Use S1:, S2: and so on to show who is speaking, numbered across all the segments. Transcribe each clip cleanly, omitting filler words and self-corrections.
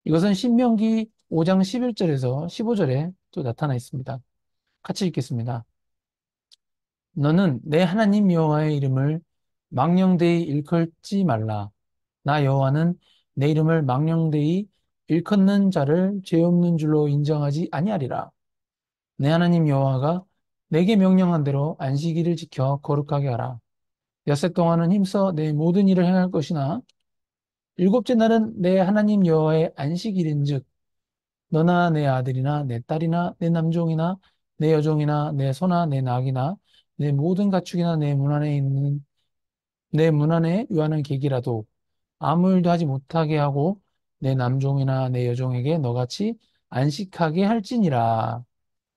S1: 이것은 신명기 5장 11절에서 15절에 또 나타나 있습니다. 같이 읽겠습니다. 너는 내 하나님 여호와의 이름을 망령되이 일컬지 말라. 나 여호와는 내 이름을 망령되이 일컫는 자를 죄 없는 줄로 인정하지 아니하리라. 내 하나님 여호와가 내게 명령한 대로 안식일을 지켜 거룩하게 하라. 엿새 동안은 힘써 내 모든 일을 행할 것이나 일곱째 날은 내 하나님 여호와의 안식일인즉 너나 내 아들이나 내 딸이나 내 남종이나 내 여종이나 내 소나 내 낙이나 내 모든 가축이나 내 문 안에 유하는 객이라도 아무 일도 하지 못하게 하고 내 남종이나 내 여종에게 너같이 안식하게 할지니라.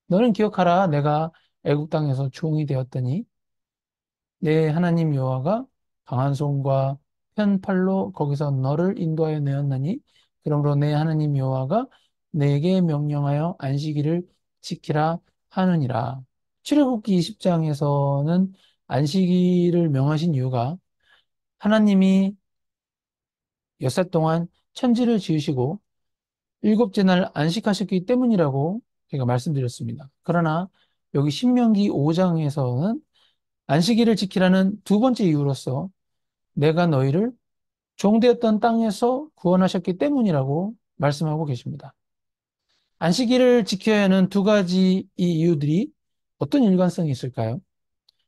S1: 너는 기억하라. 내가 애굽 땅에서 종이 되었더니 내 하나님 여호와가 강한 손과 편 팔로 거기서 너를 인도하여 내었나니 그러므로 내 하나님 여호와가 내게 명령하여 안식일을 지키라 하느니라. 출애굽기 20장에서는 안식일을 명하신 이유가 하나님이 엿새 동안 천지를 지으시고 일곱째 날 안식하셨기 때문이라고 제가 말씀드렸습니다. 그러나 여기 신명기 5장에서는 안식일을 지키라는 두 번째 이유로서 내가 너희를 종되었던 땅에서 구원하셨기 때문이라고 말씀하고 계십니다. 안식일을 지켜야 하는 두 가지 이 이유들이 어떤 일관성이 있을까요?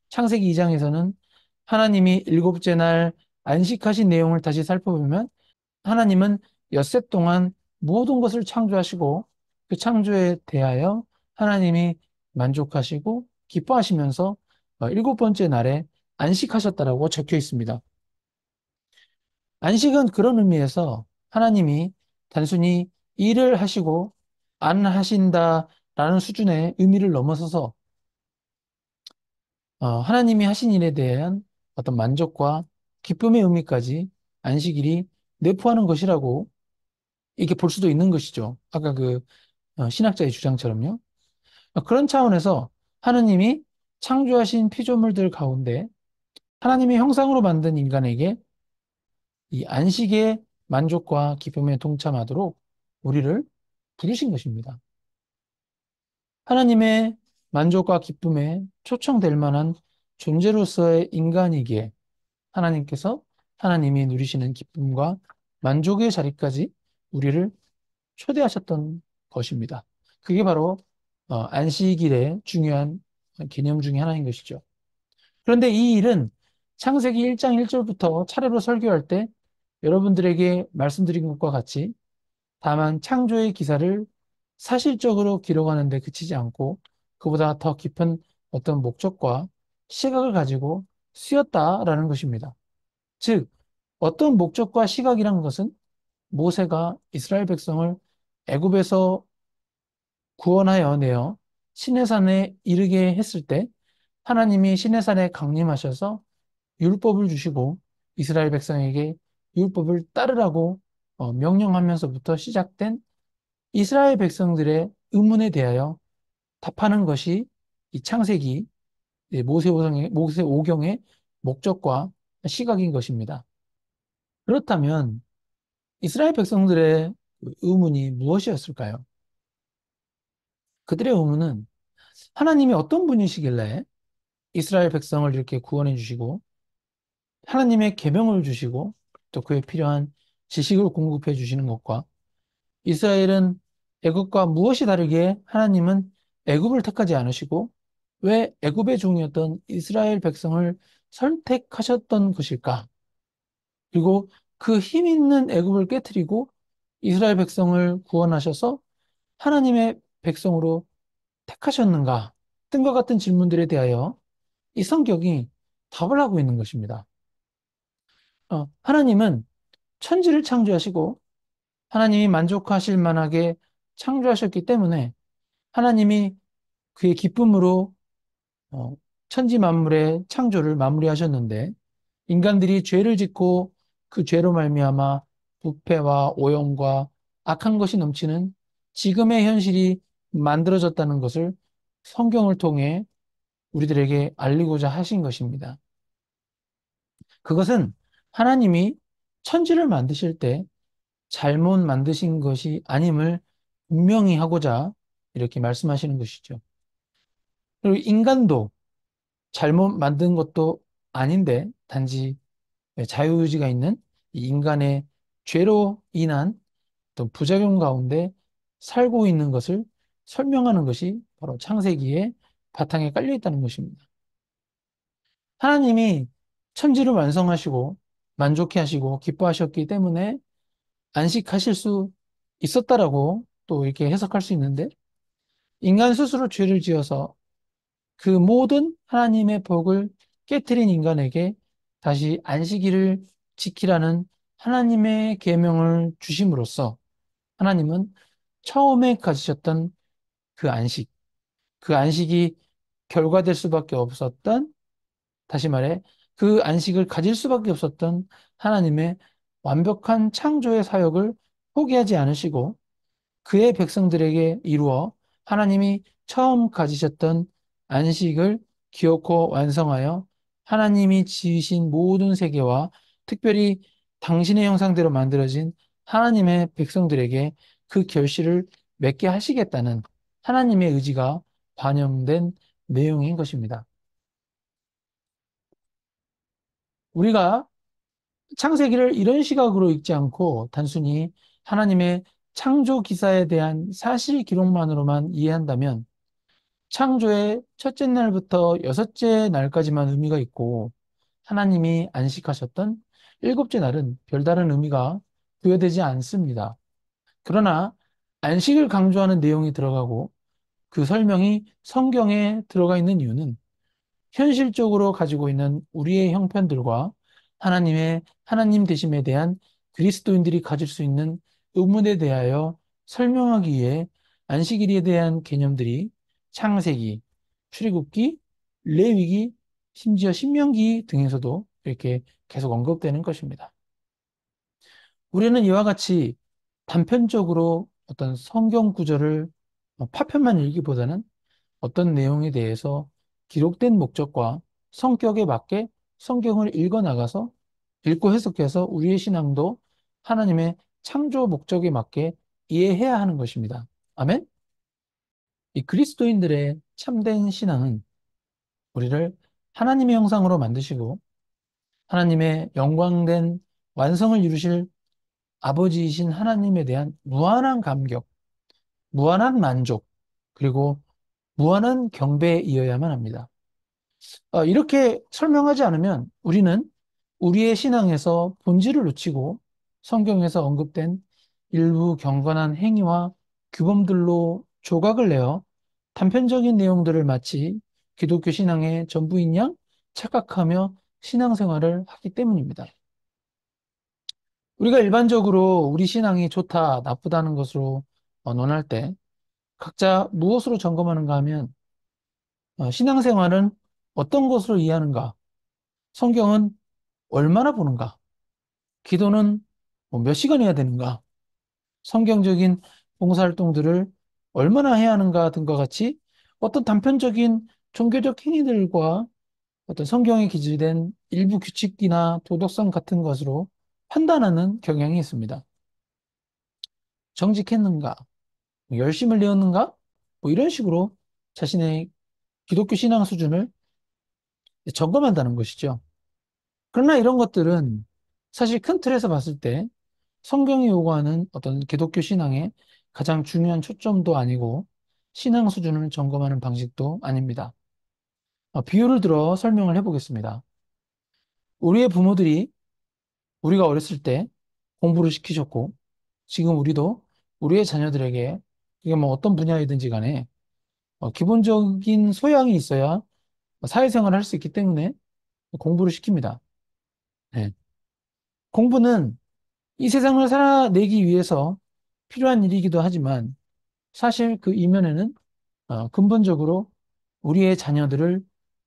S1: 창세기 2장에서는 하나님이 일곱째 날 안식하신 내용을 다시 살펴보면 하나님은 엿새 동안 모든 것을 창조하시고 그 창조에 대하여 하나님이 만족하시고 기뻐하시면서 일곱 번째 날에 안식하셨다라고 적혀 있습니다. 안식은 그런 의미에서 하나님이 단순히 일을 하시고 안 하신다라는 수준의 의미를 넘어서서 하나님이 하신 일에 대한 어떤 만족과 기쁨의 의미까지 안식일이 내포하는 것이라고 이렇게 볼 수도 있는 것이죠. 아까 그 신학자의 주장처럼요. 그런 차원에서 하나님이 창조하신 피조물들 가운데 하나님의 형상으로 만든 인간에게 이 안식의 만족과 기쁨에 동참하도록 우리를 부르신 것입니다. 하나님의 만족과 기쁨에 초청될 만한 존재로서의 인간이기에 하나님께서 하나님이 누리시는 기쁨과 만족의 자리까지 우리를 초대하셨던 것입니다. 그게 바로 안식일의 중요한 개념 중에 하나인 것이죠. 그런데 이 일은 창세기 1장 1절부터 차례로 설교할 때 여러분들에게 말씀드린 것과 같이 다만 창조의 기사를 사실적으로 기록하는 데 그치지 않고 그보다 더 깊은 어떤 목적과 시각을 가지고 쓰였다라는 것입니다. 즉, 어떤 목적과 시각이란 것은 모세가 이스라엘 백성을 애굽에서 구원하여 내어 시내산에 이르게 했을 때 하나님이 시내산에 강림하셔서 율법을 주시고 이스라엘 백성에게 율법을 따르라고 명령하면서부터 시작된 이스라엘 백성들의 의문에 대하여 답하는 것이 이 창세기 모세 오경의 목적과 시각인 것입니다. 그렇다면 이스라엘 백성들의 그 의문이 무엇이었을까요? 그들의 의문은 하나님이 어떤 분이시길래 이스라엘 백성을 이렇게 구원해 주시고 하나님의 계명을 주시고 또 그에 필요한 지식을 공급해 주시는 것과 이스라엘은 애굽과 무엇이 다르게 하나님은 애굽을 택하지 않으시고 왜 애굽의 종이었던 이스라엘 백성을 선택하셨던 것일까? 그리고 그 힘 있는 애굽을 깨뜨리고 이스라엘 백성을 구원하셔서 하나님의 백성으로 택하셨는가? 등과 같은 질문들에 대하여 이 성경이 답을 하고 있는 것입니다. 하나님은 천지를 창조하시고 하나님이 만족하실 만하게 창조하셨기 때문에 하나님이 그의 기쁨으로 어, 천지 만물의 창조를 마무리하셨는데 인간들이 죄를 짓고 그 죄로 말미암아 부패와 오염과 악한 것이 넘치는 지금의 현실이 만들어졌다는 것을 성경을 통해 우리들에게 알리고자 하신 것입니다. 그것은 하나님이 천지를 만드실 때 잘못 만드신 것이 아님을 분명히 하고자 이렇게 말씀하시는 것이죠. 그리고 인간도 잘못 만든 것도 아닌데 단지 자유의지가 있는 이 인간의 죄로 인한 어떤 부작용 가운데 살고 있는 것을 설명하는 것이 바로 창세기의 바탕에 깔려 있다는 것입니다. 하나님이 천지를 완성하시고 만족해 하시고 기뻐하셨기 때문에 안식하실 수 있었다라고 또 이렇게 해석할 수 있는데 인간 스스로 죄를 지어서 그 모든 하나님의 복을 깨뜨린 인간에게 다시 안식일을 지키라는 하나님의 계명을 주심으로써 하나님은 처음에 가지셨던 그 안식, 그 안식이 결과될 수밖에 없었던, 다시 말해, 그 안식을 가질 수밖에 없었던 하나님의 완벽한 창조의 사역을 포기하지 않으시고 그의 백성들에게 이루어 하나님이 처음 가지셨던 안식을 기어코 완성하여 하나님이 지으신 모든 세계와 특별히 당신의 형상대로 만들어진 하나님의 백성들에게 그 결실을 맺게 하시겠다는 하나님의 의지가 반영된 내용인 것입니다. 우리가 창세기를 이런 시각으로 읽지 않고 단순히 하나님의 창조 기사에 대한 사실 기록만으로만 이해한다면 창조의 첫째 날부터 여섯째 날까지만 의미가 있고 하나님이 안식하셨던 일곱째 날은 별다른 의미가 부여되지 않습니다. 그러나 안식을 강조하는 내용이 들어가고 그 설명이 성경에 들어가 있는 이유는 현실적으로 가지고 있는 우리의 형편들과 하나님의 하나님 되심에 대한 그리스도인들이 가질 수 있는 의문에 대하여 설명하기 위해 안식일에 대한 개념들이 창세기, 출애굽기, 레위기, 심지어 신명기 등에서도 이렇게 계속 언급되는 것입니다. 우리는 이와 같이 단편적으로 어떤 성경 구절을 파편만 읽기보다는 어떤 내용에 대해서 기록된 목적과 성격에 맞게 성경을 읽어 나가서 읽고 해석해서 우리의 신앙도 하나님의 창조 목적에 맞게 이해해야 하는 것입니다. 아멘? 이 그리스도인들의 참된 신앙은 우리를 하나님의 형상으로 만드시고 하나님의 영광된 완성을 이루실 아버지이신 하나님에 대한 무한한 감격, 무한한 만족, 그리고 무한한 경배에 이어야만 합니다. 이렇게 설명하지 않으면 우리는 우리의 신앙에서 본질을 놓치고 성경에서 언급된 일부 경건한 행위와 규범들로 조각을 내어 단편적인 내용들을 마치 기독교 신앙의 전부인 양 착각하며 신앙생활을 하기 때문입니다. 우리가 일반적으로 우리 신앙이 좋다, 나쁘다는 것으로 논할 때 각자 무엇으로 점검하는가 하면 신앙생활은 어떤 것으로 이해하는가? 성경은 얼마나 보는가? 기도는 뭐몇 시간 해야 되는가? 성경적인 봉사활동들을 얼마나 해야 하는가 등과 같이 어떤 단편적인 종교적 행위들과 어떤 성경에 기재된 일부 규칙이나 도덕성 같은 것으로 판단하는 경향이 있습니다. 정직했는가? 뭐 열심을 내었는가? 뭐 이런 식으로 자신의 기독교 신앙 수준을 점검한다는 것이죠. 그러나 이런 것들은 사실 큰 틀에서 봤을 때 성경이 요구하는 어떤 기독교 신앙의 가장 중요한 초점도 아니고 신앙 수준을 점검하는 방식도 아닙니다. 비유를 들어 설명을 해보겠습니다. 우리의 부모들이 우리가 어렸을 때 공부를 시키셨고 지금 우리도 우리의 자녀들에게 이게 뭐 어떤 분야이든지 간에 기본적인 소양이 있어야 사회생활을 할 수 있기 때문에 공부를 시킵니다. 네. 공부는 이 세상을 살아내기 위해서 필요한 일이기도 하지만 사실 그 이면에는 근본적으로 우리의 자녀들을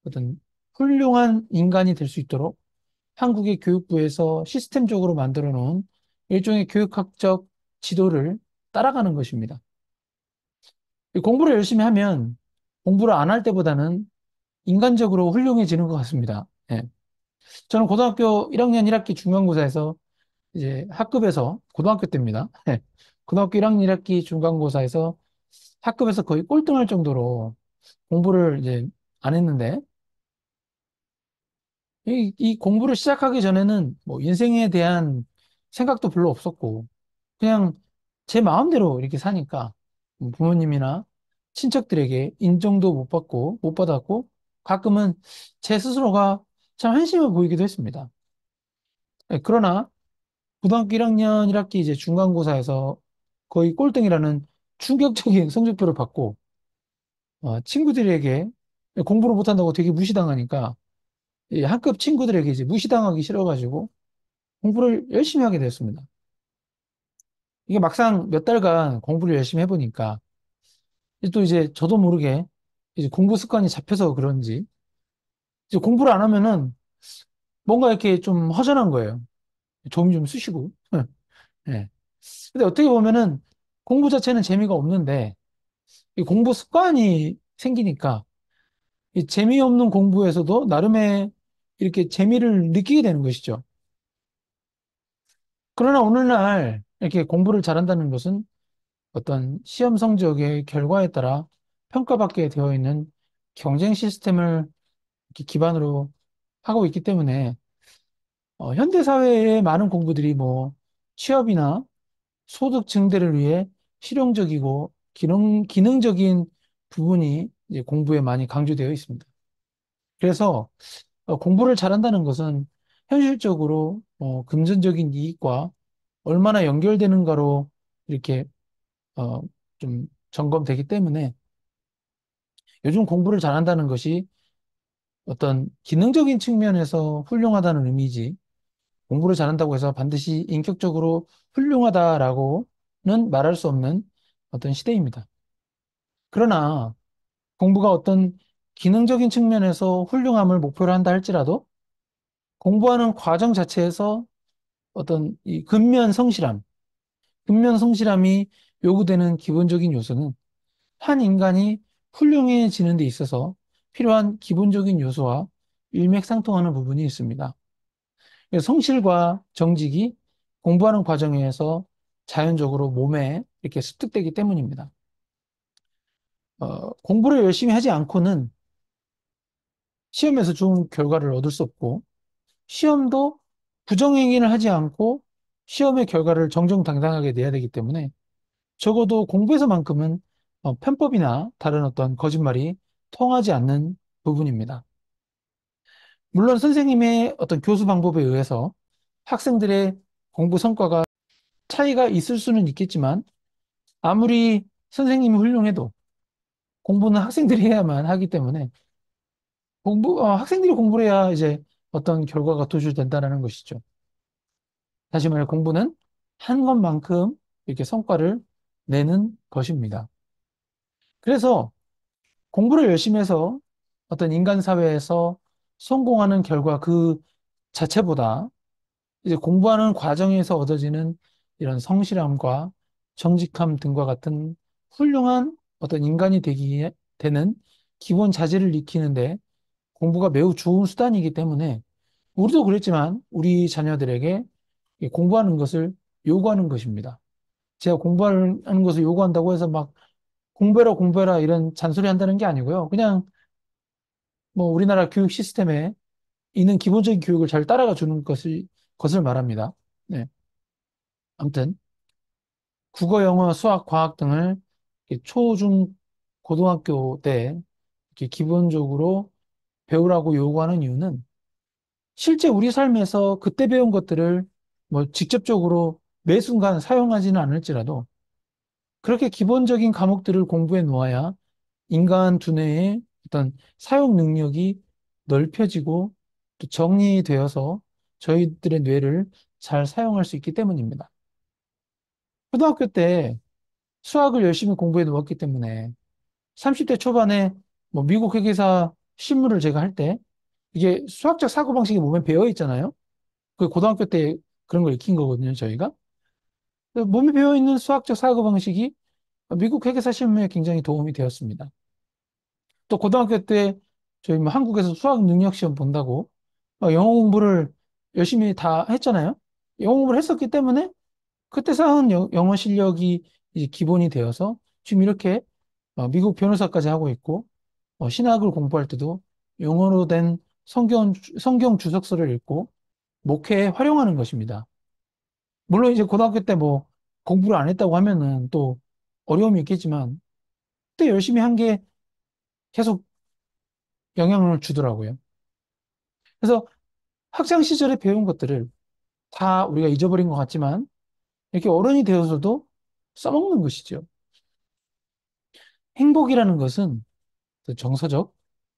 S1: 어떤 훌륭한 인간이 될 수 있도록 한국의 교육부에서 시스템적으로 만들어 놓은 일종의 교육학적 지도를 따라가는 것입니다. 이 공부를 열심히 하면 공부를 안 할 때보다는 인간적으로 훌륭해지는 것 같습니다. 예. 저는 고등학교 1학년 1학기 중간고사에서 이제 학급에서 고등학교 때입니다. 고등학교 1학년 1학기 중간고사에서 학급에서 거의 꼴등할 정도로 공부를 이제 안 했는데 이 공부를 시작하기 전에는 뭐 인생에 대한 생각도 별로 없었고 그냥 제 마음대로 이렇게 사니까 부모님이나 친척들에게 인정도 못 받고 못 받았고 가끔은 제 스스로가 참 한심해 보이기도 했습니다. 그러나 고등학교 1학년 1학기 이제 중간고사에서 거의 꼴등이라는 충격적인 성적표를 받고 친구들에게 공부를 못한다고 되게 무시당하니까 이 학급 친구들에게 이제 무시당하기 싫어가지고 공부를 열심히 하게 됐습니다. 이게 막상 몇 달간 공부를 열심히 해보니까 또 이제 저도 모르게 이제 공부 습관이 잡혀서 그런지 이제 공부를 안 하면은 뭔가 이렇게 좀 허전한 거예요. 좀 쑤시고. 예. 근데 어떻게 보면은 공부 자체는 재미가 없는데 이 공부 습관이 생기니까 이 재미없는 공부에서도 나름의 이렇게 재미를 느끼게 되는 것이죠. 그러나 오늘날 이렇게 공부를 잘한다는 것은 어떤 시험 성적의 결과에 따라 평가받게 되어 있는 경쟁 시스템을 이렇게 기반으로 하고 있기 때문에 현대 사회의 많은 공부들이 뭐 취업이나 소득 증대를 위해 실용적이고 기능적인 부분이 이제 공부에 많이 강조되어 있습니다. 그래서 공부를 잘한다는 것은 현실적으로 금전적인 이익과 얼마나 연결되는가로 이렇게 어, 좀 점검되기 때문에 요즘 공부를 잘한다는 것이 어떤 기능적인 측면에서 훌륭하다는 의미지 공부를 잘한다고 해서 반드시 인격적으로 훌륭하다라고는 말할 수 없는 어떤 시대입니다. 그러나 공부가 어떤 기능적인 측면에서 훌륭함을 목표로 한다 할지라도 공부하는 과정 자체에서 어떤 이 근면 성실함이 요구되는 기본적인 요소는 한 인간이 훌륭해지는 데 있어서 필요한 기본적인 요소와 일맥상통하는 부분이 있습니다. 그래서 성실과 정직이 공부하는 과정에서 자연적으로 몸에 이렇게 습득되기 때문입니다. 공부를 열심히 하지 않고는 시험에서 좋은 결과를 얻을 수 없고, 시험도 부정행위를 하지 않고 시험의 결과를 정정당당하게 내야 되기 때문에 적어도 공부에서만큼은 편법이나 다른 어떤 거짓말이 통하지 않는 부분입니다. 물론 선생님의 어떤 교수 방법에 의해서 학생들의 공부 성과가 차이가 있을 수는 있겠지만 아무리 선생님이 훌륭해도 공부는 학생들이 해야만 하기 때문에 학생들이 공부를 해야 이제 어떤 결과가 도출된다는 것이죠. 다시 말해 공부는 한 것만큼 이렇게 성과를 내는 것입니다. 그래서 공부를 열심히 해서 어떤 인간 사회에서 성공하는 결과 그 자체보다 이제 공부하는 과정에서 얻어지는 이런 성실함과 정직함 등과 같은 훌륭한 어떤 인간이 되는 기본 자질을 익히는데 공부가 매우 좋은 수단이기 때문에 우리도 그랬지만 우리 자녀들에게 이 공부하는 것을 요구하는 것입니다. 제가 공부하는 것을 요구한다고 해서 막 공부해라 공부해라 이런 잔소리 한다는 게 아니고요. 그냥 뭐 우리나라 교육 시스템에 있는 기본적인 교육을 잘 따라가 주는 것을 말합니다. 네. 아무튼 국어, 영어, 수학, 과학 등을 이렇게 초, 중, 고등학교 때 이렇게 기본적으로 배우라고 요구하는 이유는 실제 우리 삶에서 그때 배운 것들을 뭐 직접적으로 매 순간 사용하지는 않을지라도 그렇게 기본적인 과목들을 공부해 놓아야 인간 두뇌의 어떤 사용 능력이 넓혀지고 또 정리되어서 저희들의 뇌를 잘 사용할 수 있기 때문입니다. 초등학교 때 수학을 열심히 공부해 놓았기 때문에 30대 초반에 뭐 미국 회계사 실무를 제가 할 때 이게 수학적 사고방식이 몸에 배어 있잖아요. 그 고등학교 때 그런 걸 익힌 거거든요, 저희가. 몸에 배어 있는 수학적 사고방식이 미국 회계사 실무에 굉장히 도움이 되었습니다. 또 고등학교 때 저희 뭐 한국에서 수학 능력 시험 본다고 영어 공부를 열심히 다 했잖아요. 영어 공부를 했었기 때문에 그때 쌓은 영어 실력이 이제 기본이 되어서 지금 이렇게 미국 변호사까지 하고 있고 신학을 공부할 때도 영어로 된 성경 주석서를 읽고 목회에 활용하는 것입니다. 물론 이제 고등학교 때 뭐 공부를 안 했다고 하면은 또 어려움이 있겠지만 그때 열심히 한 게 계속 영향을 주더라고요. 그래서 학창 시절에 배운 것들을 다 우리가 잊어버린 것 같지만 이렇게 어른이 되어서도 써먹는 것이죠. 행복이라는 것은 그 정서적,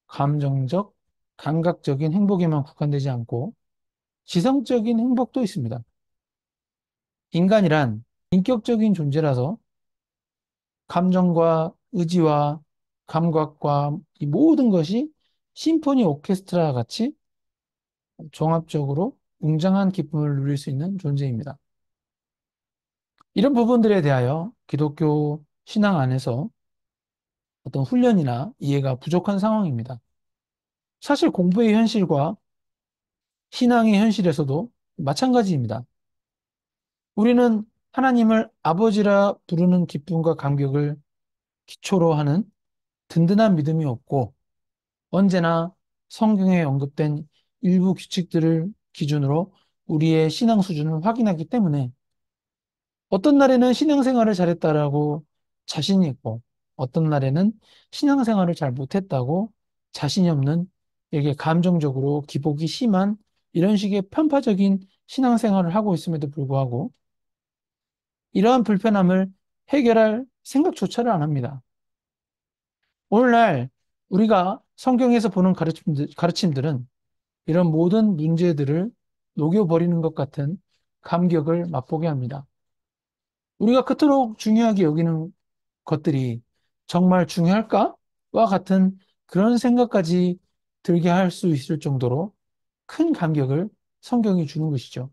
S1: 감정적, 감각적인 행복에만 국한되지 않고 지성적인 행복도 있습니다. 인간이란 인격적인 존재라서 감정과 의지와 감각과 이 모든 것이 심포니 오케스트라 같이 종합적으로 웅장한 기쁨을 누릴 수 있는 존재입니다. 이런 부분들에 대하여 기독교 신앙 안에서 어떤 훈련이나 이해가 부족한 상황입니다. 사실 공부의 현실과 신앙의 현실에서도 마찬가지입니다. 우리는 하나님을 아버지라 부르는 기쁨과 감격을 기초로 하는 든든한 믿음이 없고 언제나 성경에 언급된 일부 규칙들을 기준으로 우리의 신앙 수준을 확인하기 때문에 어떤 날에는 신앙생활을 잘했다라고 자신이 있고 어떤 날에는 신앙생활을 잘 못했다고 자신이 없는 이게 감정적으로 기복이 심한 이런 식의 편파적인 신앙생활을 하고 있음에도 불구하고 이러한 불편함을 해결할 생각조차를 안 합니다. 오늘날 우리가 성경에서 보는 가르침들은 이런 모든 문제들을 녹여버리는 것 같은 감격을 맛보게 합니다. 우리가 그토록 중요하게 여기는 것들이 정말 중요할까? 와 같은 그런 생각까지 들게 할 수 있을 정도로 큰 감격을 성경이 주는 것이죠.